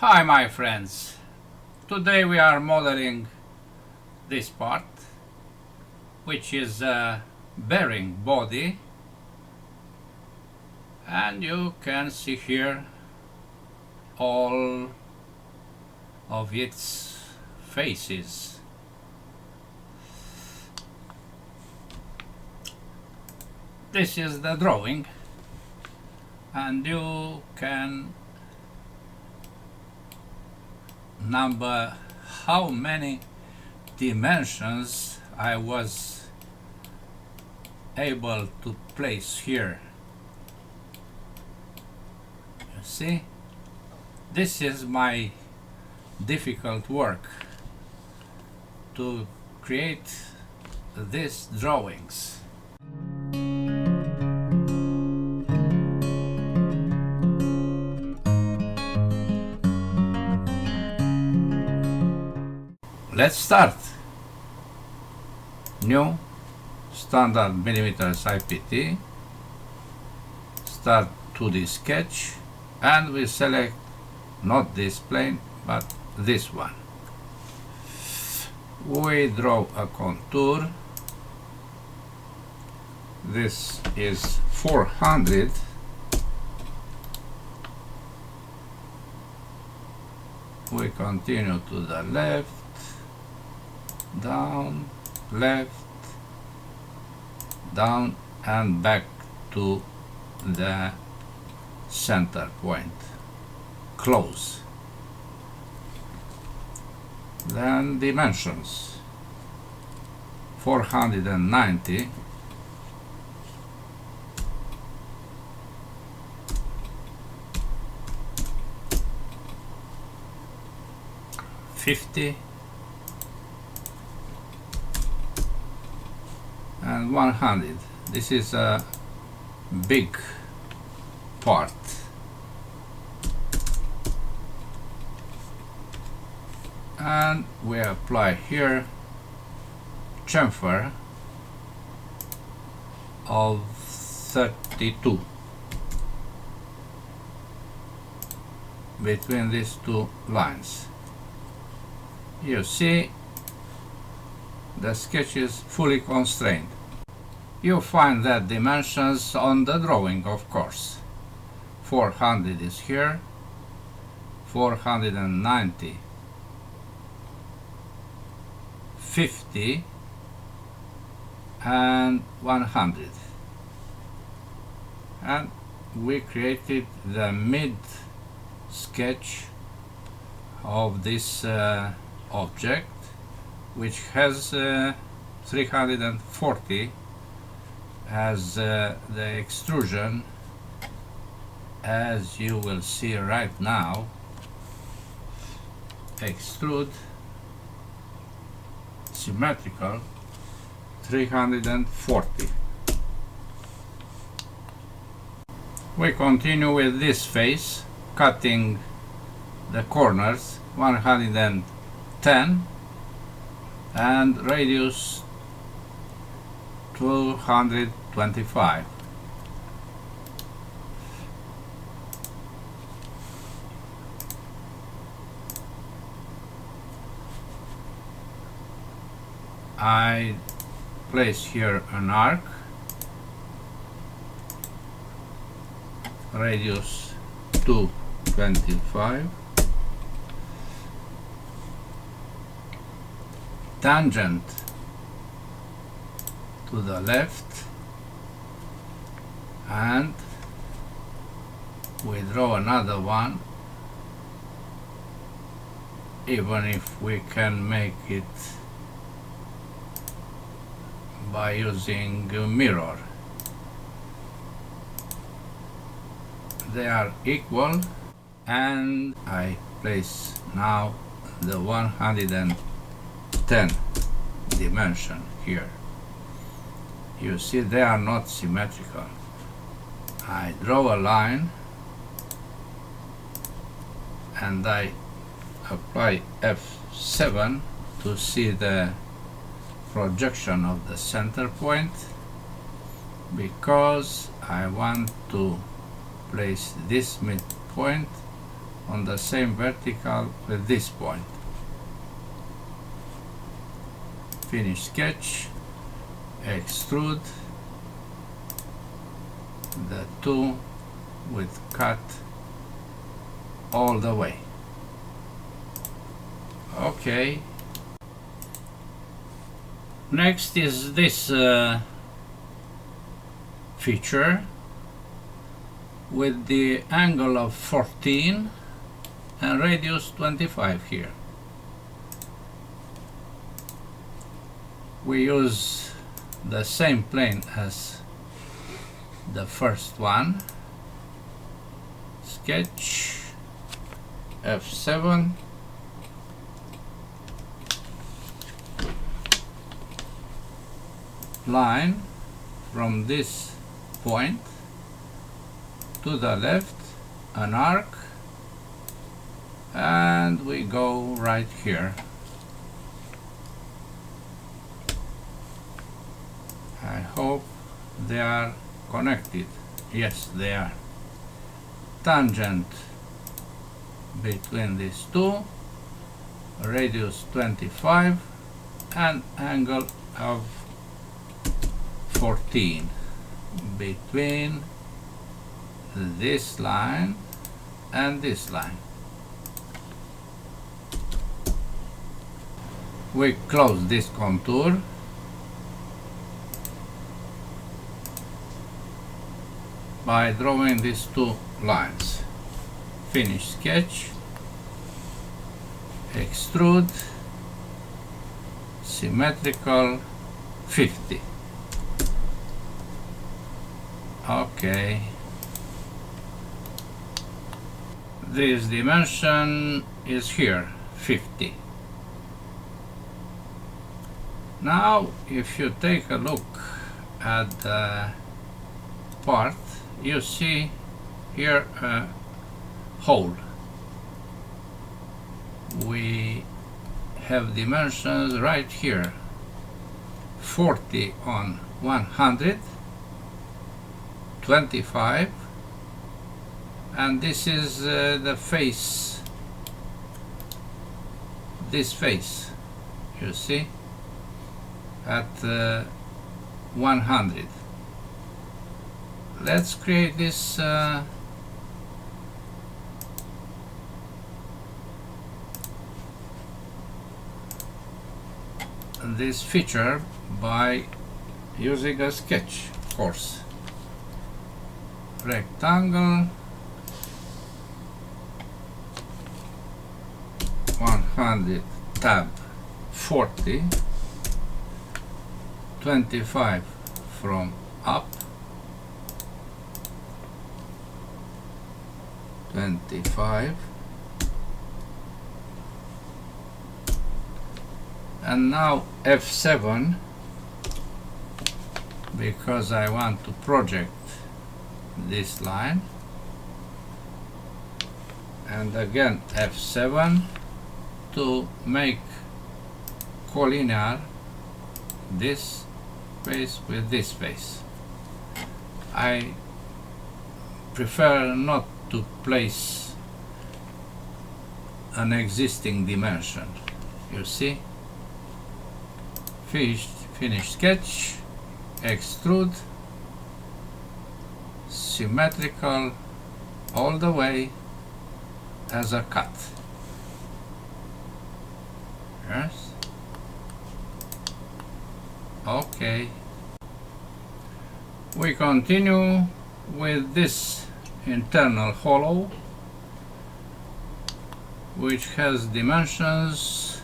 Hi my friends, today we are modeling this part, which is a bearing body, and you can see here all of its faces. This is the drawing, and you can number how many dimensions I was able to place here. You see, this is my difficult work to create these drawings. Let's start. New standard millimeters IPT, start 2D sketch, and we select not this plane but this one. We draw a contour. This is 400. We continue to the left, down, left, down, and back to the center point. Close. Then dimensions 490, and 100. This is a big part. And we apply here chamfer of 32 between these two lines. You see, the sketch is fully constrained. You find that dimensions on the drawing, of course. 400 is here, 490, 50, and 100. And we created the mid sketch of this object, which has 340 as the extrusion, as you will see right now. Extrude symmetrical 340. We continue with this face, cutting the corners 110 and radius 225. I place here an arc, radius 225, tangent to the left, and we draw another one, even if we can make it by using a mirror. They are equal, and I place now the 110 dimension here. You see, they are not symmetrical. I draw a line and I apply F7 to see the projection of the center point, because I want to place this midpoint on the same vertical with this point. Finish sketch, extrude the two with cut all the way. Okay. Next is this feature with the angle of 14 and radius 25 here. We use the same plane as the first one. Sketch, F7, line from this point to the left, an arc, and we go right here. I hope they are connected. Yes, they are. Tangent between these two, radius 25 and angle of 14 between this line and this line. We close this contour by drawing these two lines. Finish sketch, extrude, symmetrical 50. Okay. This dimension is here, 50. Now, if you take a look at the part, you see here a hole. We have dimensions right here, 40 on 100, 25, and this is the face, this face, you see, at 100. Let's create this this feature by using a sketch, of course. Rectangle, 100, tab 40, 25 from up, 25, and now F7, because I want to project this line, and again F7 to make collinear this face with this face. I prefer not to place an existing dimension, you see. Finish sketch, extrude, symmetrical all the way as a cut. Yes. Okay. We continue with this internal hollow, which has dimensions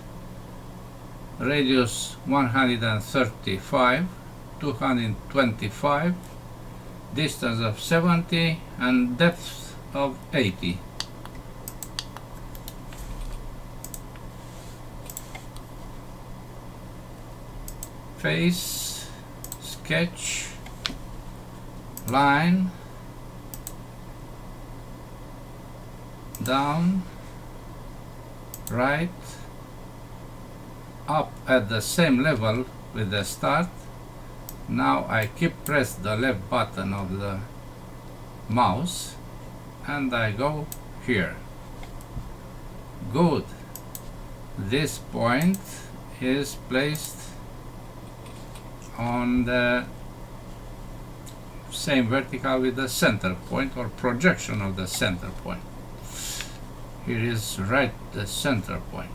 radius 135, 225, distance of 70, and depth of 80. Face, sketch, line, down, right, up at the same level with the start. Now I press the left button of the mouse and I go here. Good. This point is placed on the same vertical with the center point, or projection of the center point. Here is right the center point.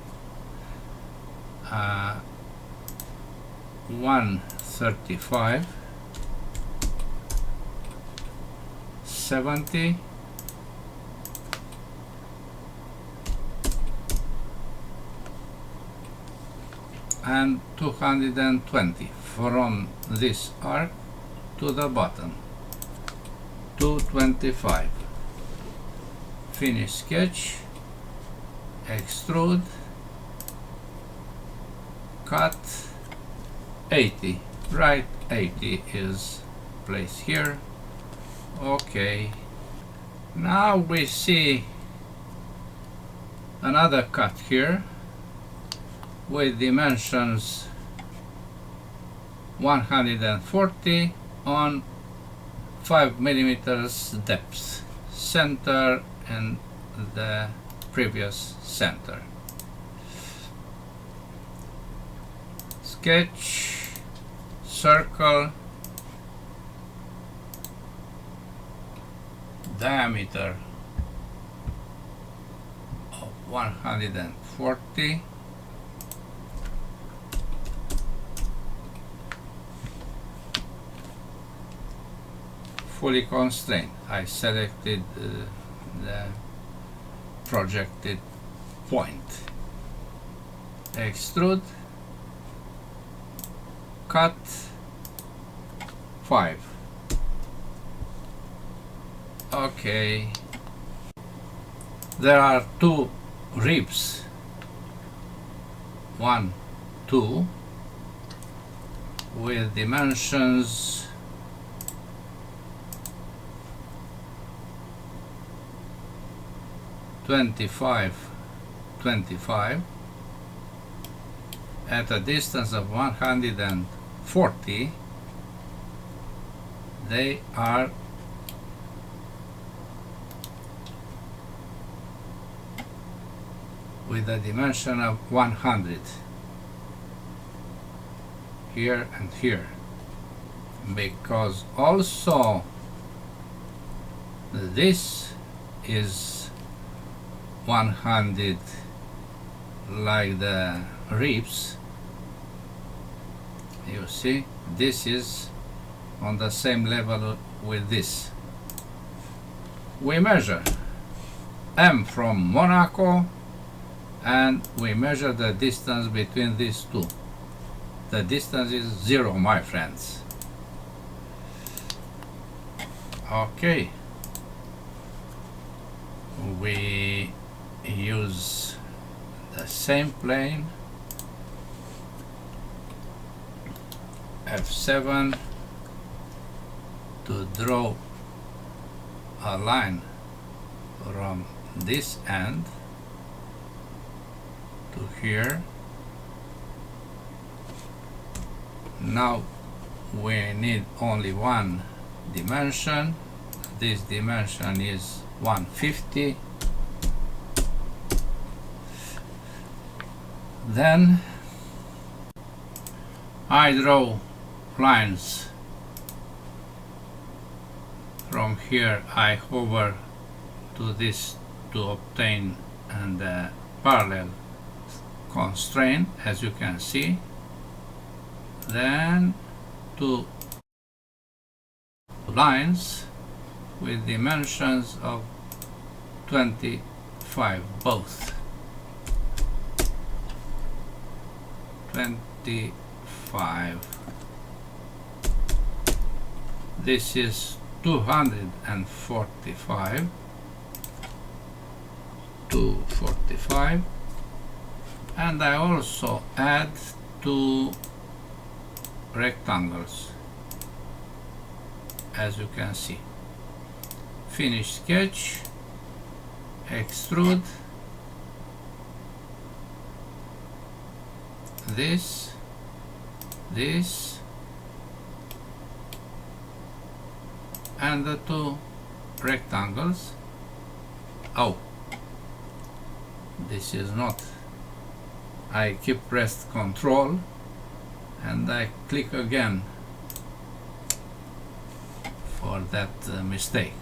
135, 70, and 220 from this arc to the bottom. 225. Finish sketch, extrude, cut. 80, right, 80 is placed here. Okay, now we see another cut here with dimensions 140 on 5 millimeters depth, center and the previous center. Sketch, circle, diameter of 140, fully constrained. I selected the projected point. Extrude, cut 5. Okay. There are 2 ribs. 1, 2 with dimensions 25, 25 at a distance of 140. They are with a dimension of 100 here and here, because also this is 100 like the ribs. You see, this is on the same level with this. We measure M from Monaco and we measure the distance between these two. The distance is 0, my friends. Okay. We use the same plane, F7, to draw a line from this end to here. Now we need only one dimension. This dimension is 150. Then I draw lines from here. I hover to this to obtain the parallel constraint, as you can see. Then 2 lines with dimensions of 25 both. 25. This is 245. 245. And I also add 2 rectangles, as you can see. Finish sketch, extrude this, and the 2 rectangles. Oh, This is not. I keep pressed Control and I click again for that mistake.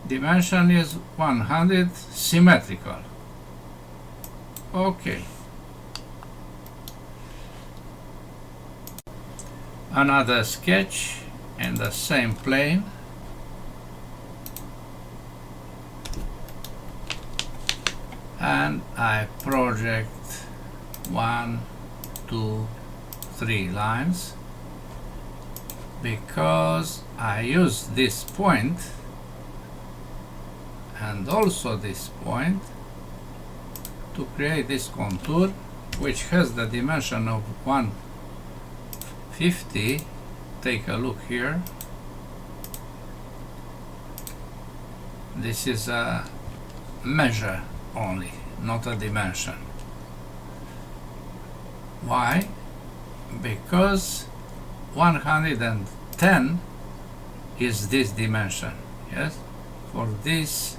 Dimension is 100, symmetrical. Okay. Another sketch in the same plane. And I project 1, 2, 3 lines because I use this point and also this point to create this contour, which has the dimension of 150. Take a look here. This is a measure only, not a dimension. Why? Because 110 is this dimension. Yes, for this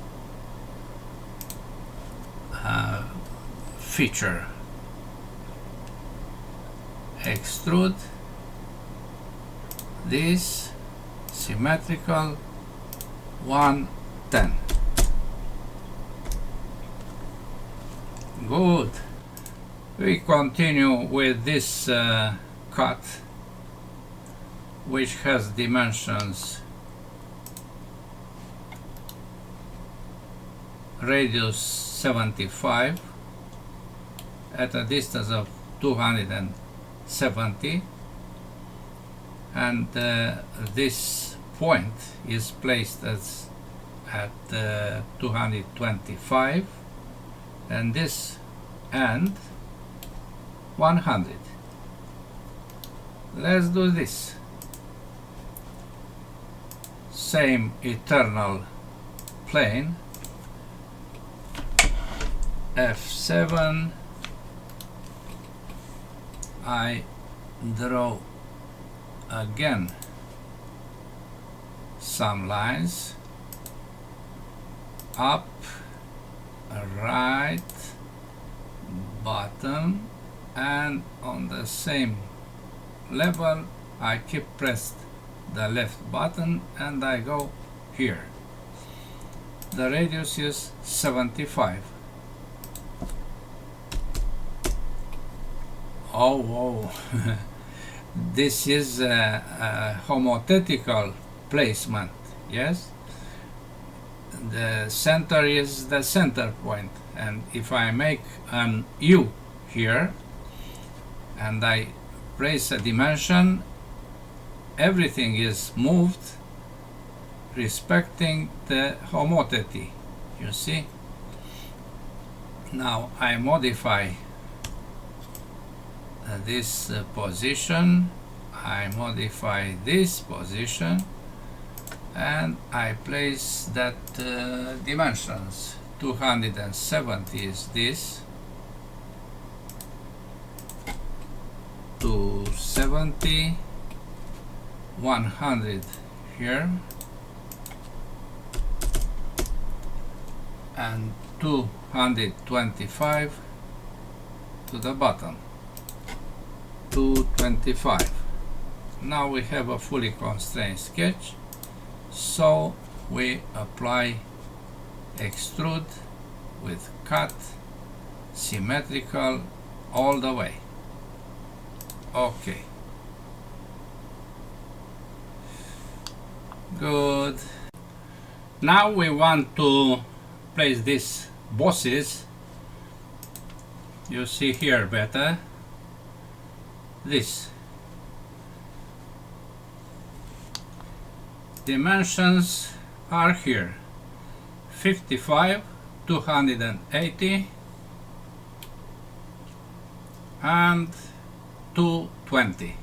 feature. Extrude this, symmetrical, 110. Good. We continue with this cut, which has dimensions radius 75 at a distance of 270, and this point is placed at 225, and this end 100. Let's do this. Same eternal plane, F7. I draw again some lines, up, right, bottom, and on the same level I keep pressed the left button and I go here. The radius is 75. Oh, this is a homotetical placement. Yes, the center is the center point, and if I make an U here and I place a dimension, everything is moved respecting the homotety. You see? Now I modify this position, I modify this position, and I place that dimensions. 270 is this, 270, 100 here, and 225 to the bottom. 225. Now we have a fully constrained sketch, so we apply extrude with cut, symmetrical all the way. Okay, good. Now we want to place these bosses. You see here better. This dimensions are here: 55, 280, and 220.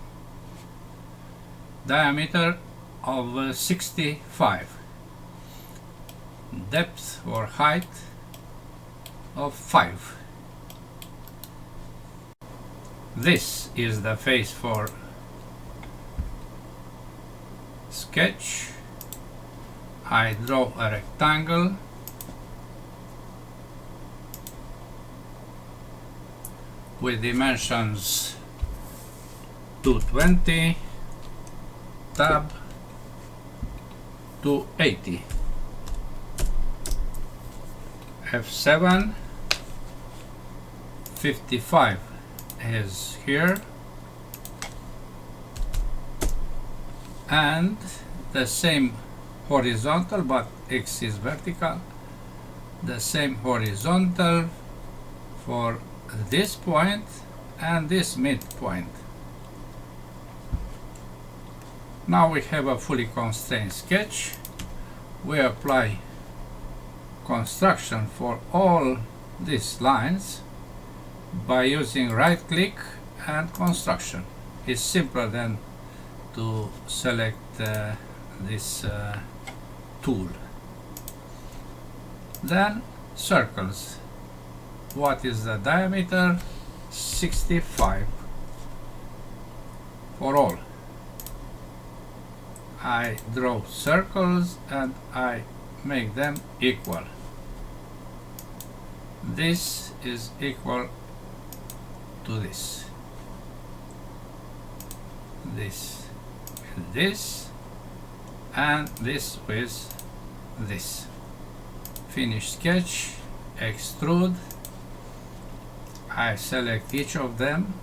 Diameter of 65. Depth or height of 5. This is the face for sketch. I draw a rectangle with dimensions 220, tab 280, F7, 55 is here, and the same horizontal, but X is vertical, the same horizontal for this point and this midpoint. Now we have a fully constrained sketch. We apply construction for all these lines by using right click and construction. It's simpler than to select this tool. Then circles. What is the diameter? 65 for all. I draw circles and I make them equal. This is equal to this. This with this, and this with this. Finish sketch, extrude. I select each of them.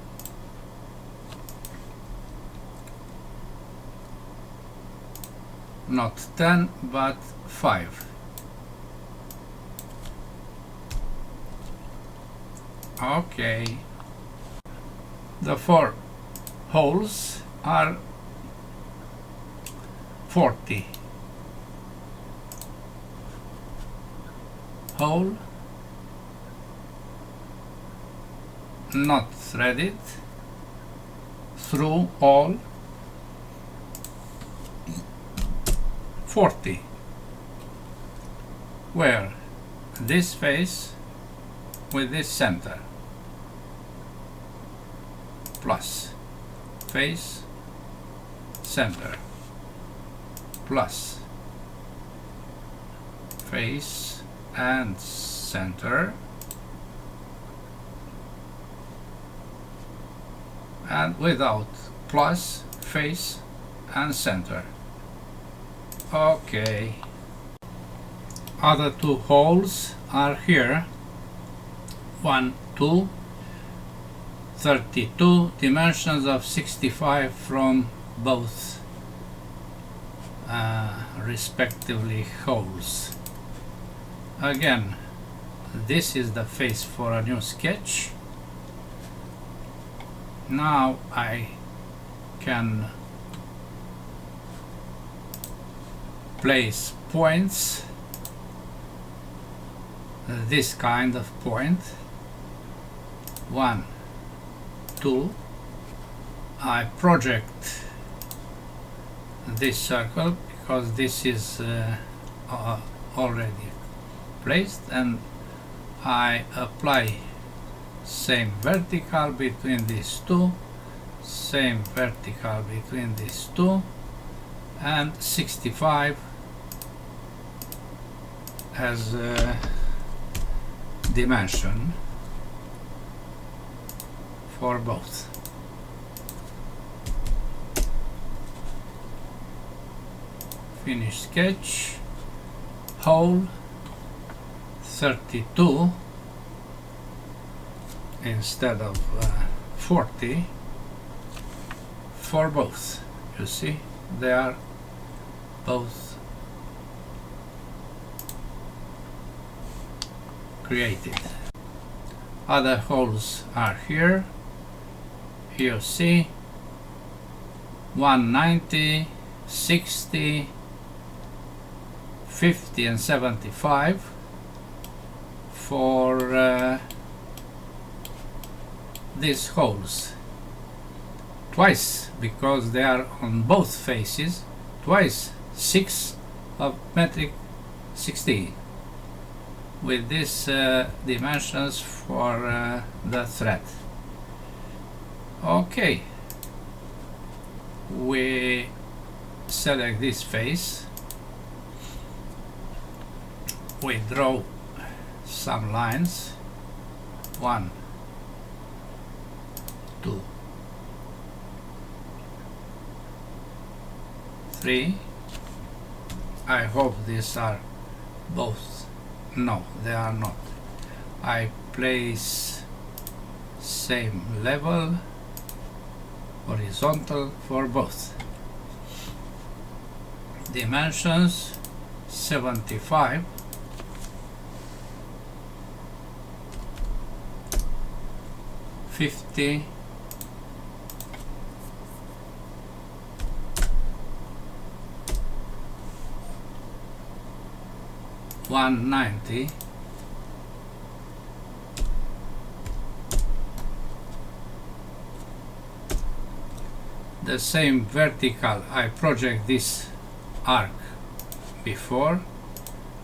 Not 10, but 5. Okay. The 4 holes are 40. Hole not threaded through all 40, where this face with this center plus face center plus face and center, and without plus face and center. Okay. Other 2 holes are here. 1, 2, 32, dimensions of 65 from both respectively holes. Again, this is the face for a new sketch. Now I can place points, this kind of point, 1, 2. I project this circle because this is already placed, and I apply same vertical between these 2, same vertical between these 2, and 65 as dimension for both. Finish sketch, hole 32 instead of 40 for both. You see, they are both created. Other holes are here. You see 190, 60, 50 and 75 for these holes. Twice, because they are on both faces, twice 6 of metric 16 with these dimensions for the thread. Okay, we select this face, we draw some lines, 1, 3. I hope these are both. No, they are not. I place same level horizontal for both. Dimensions 75. $50. 190. The same vertical, I project this arc before,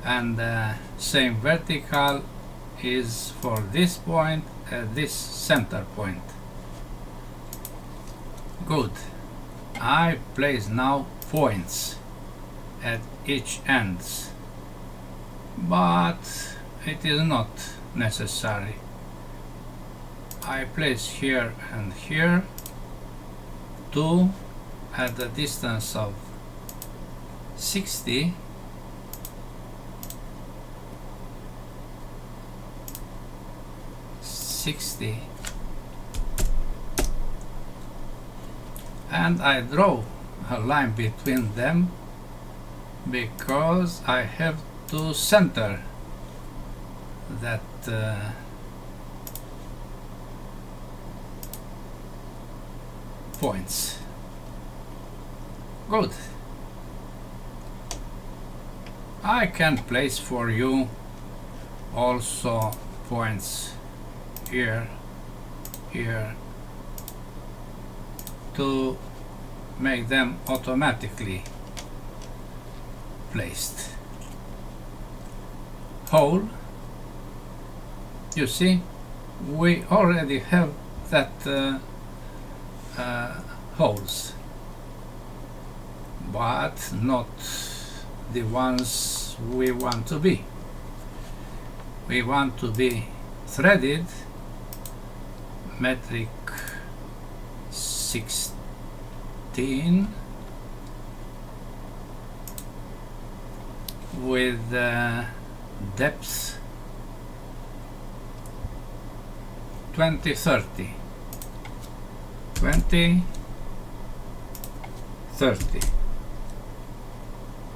and the same vertical is for this point at this center point. Good. I place now points at each ends, but it is not necessary. I place here and here, two at the distance of 60. And I draw a line between them because I have to center that points. Good. I can place for you also points here, here, to make them automatically placed. Hole. You see, we already have that holes, but not the ones we want to be. We want to be threaded, metric 16 with depth 20-30. 20-30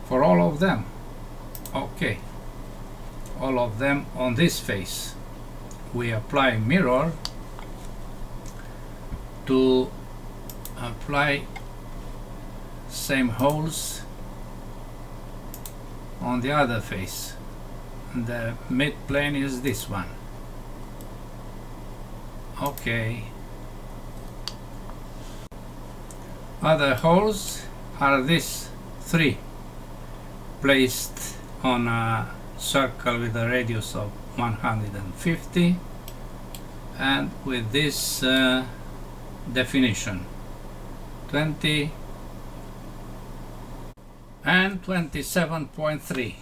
for all of them. Okay, all of them on this face. We apply mirror to apply same holes on the other face. The mid plane is this one. Okay. Other holes are these three, placed on a circle with a radius of 150 and with this definition 20 and 27.3.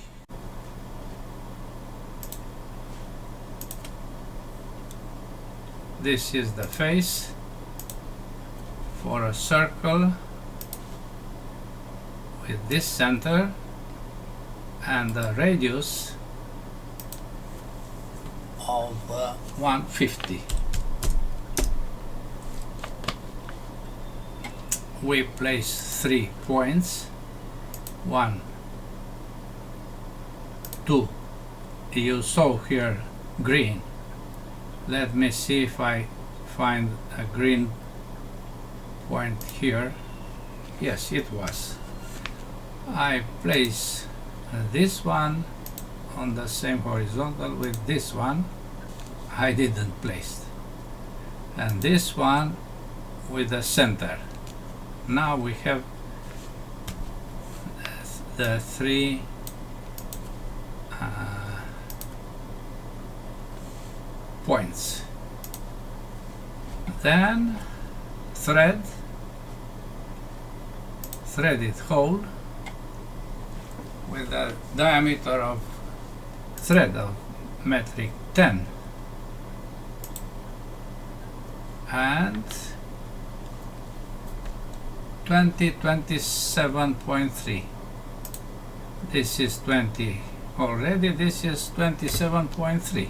This is the face for a circle with this center and the radius of 150. We place 3 points, 1, 2. You saw here green. Let me see if I find a green point here. Yes, it was. I place this one on the same horizontal with this one. I didn't place. And this one with the center. Now we have the 3 points. Then threaded hole with a diameter of thread of metric 10 and 27.3. This is 20 already, this is 27.3.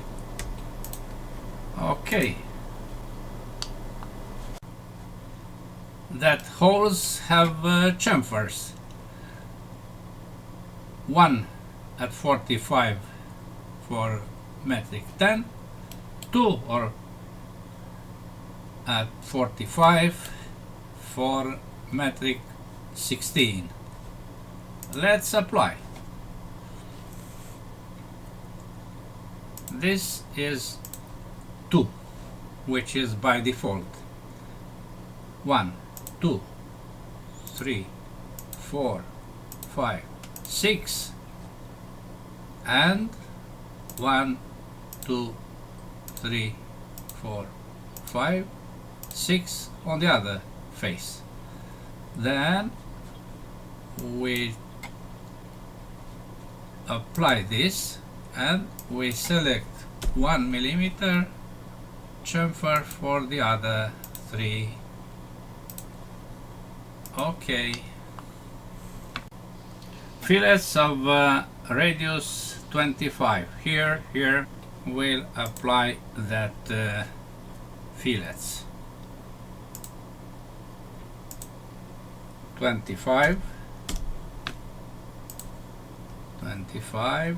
Okay. That holes have chamfers. One at 45 for metric 10, two or at 45 for metric 16. Let's apply. This is 2, which is by default. 1, 2, 3, 4, 5, 6, and 1, 2, 3, 4, 5, 6 on the other face. Then we apply this and we select 1 millimeter chamfer for the other 3. Okay. Fillets of radius 25. Here we'll apply that fillets. 25, 25,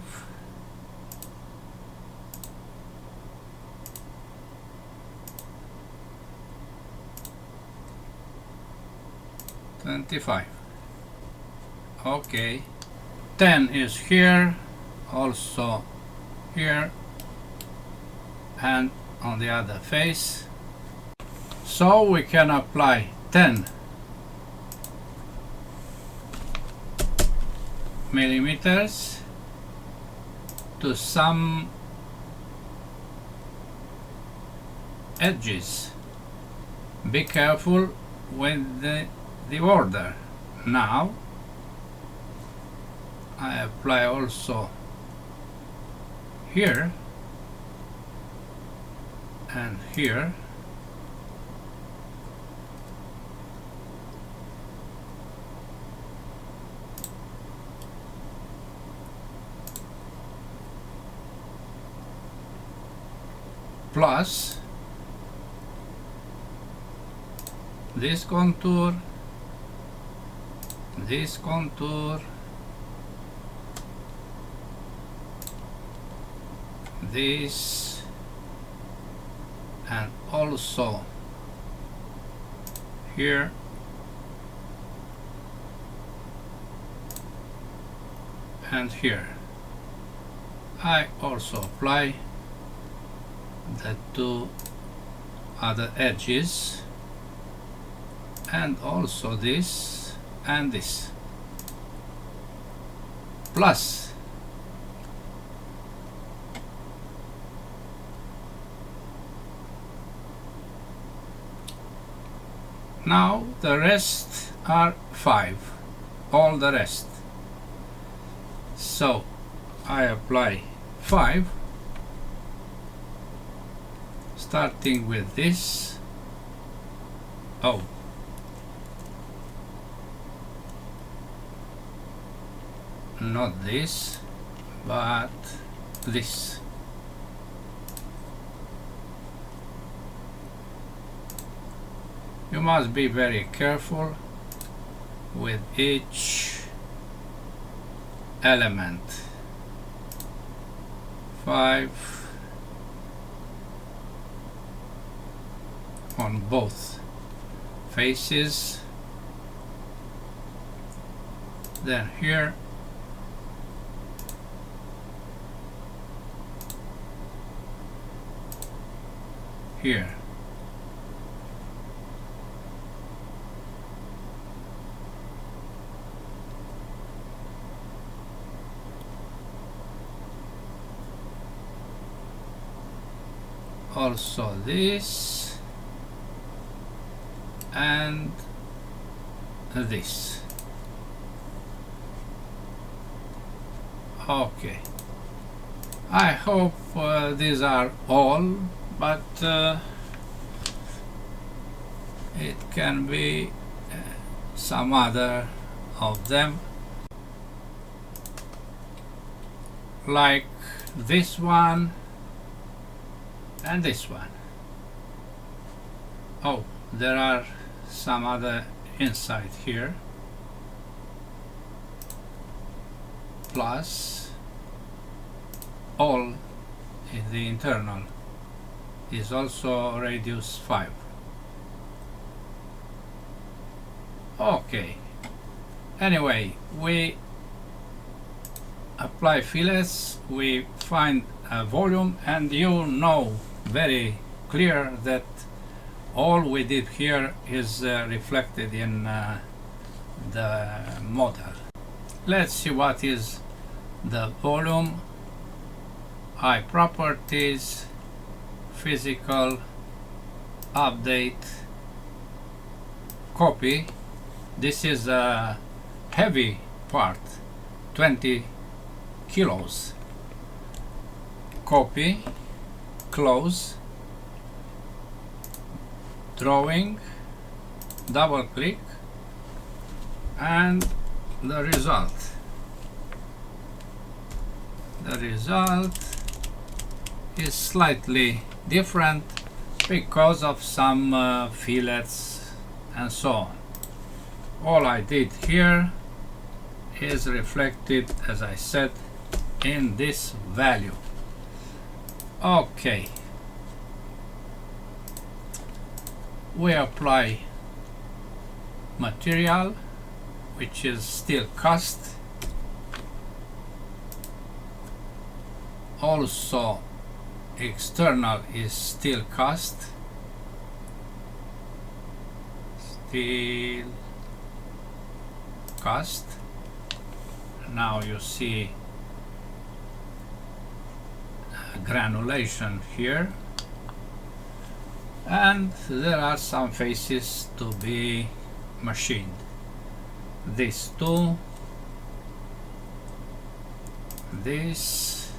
25. Okay. 10 is here, also here, and on the other face. So we can apply 10 millimeters to some edges. Be careful with the order. Now I apply also here and here. Plus this contour, this contour, this, and also here, and here. I also apply the two other edges, and also this and this. Plus now the rest are 5, all the rest. So I apply 5, starting with this. Oh, not this, but this. You must be very careful with each element. 5 on both faces, then here, here. Also this and this. Okay, I hope these are all, but it can be some other of them, like this one and this one. Oh, there are some other inside here, plus all in the internal is also radius 5. Okay, anyway, we apply fillets, we find a volume, and you know very clear that all we did here is reflected in the model. Let's see what is the volume. High properties, physical, update, copy. This is a heavy part, 20 kilos. Copy, close, drawing, double click, and the result. The result is slightly different because of some fillets and so on. All I did here is reflected, as I said, in this value. Okay, we apply material, which is still cast. Also external is still cast, still cast. Now you see granulation here, and there are some faces to be machined. These two, this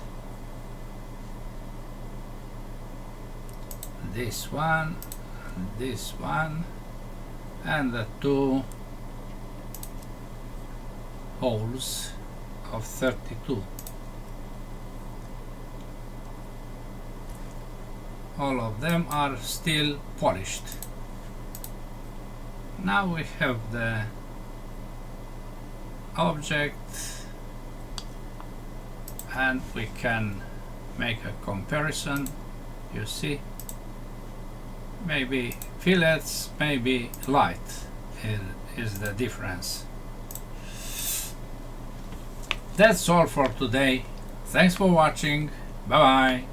one, and the two holes of 32. All of them are still polished. Now we have the object, and we can make a comparison. You see, maybe fillets, maybe light is the difference. That's all for today. Thanks for watching. Bye bye.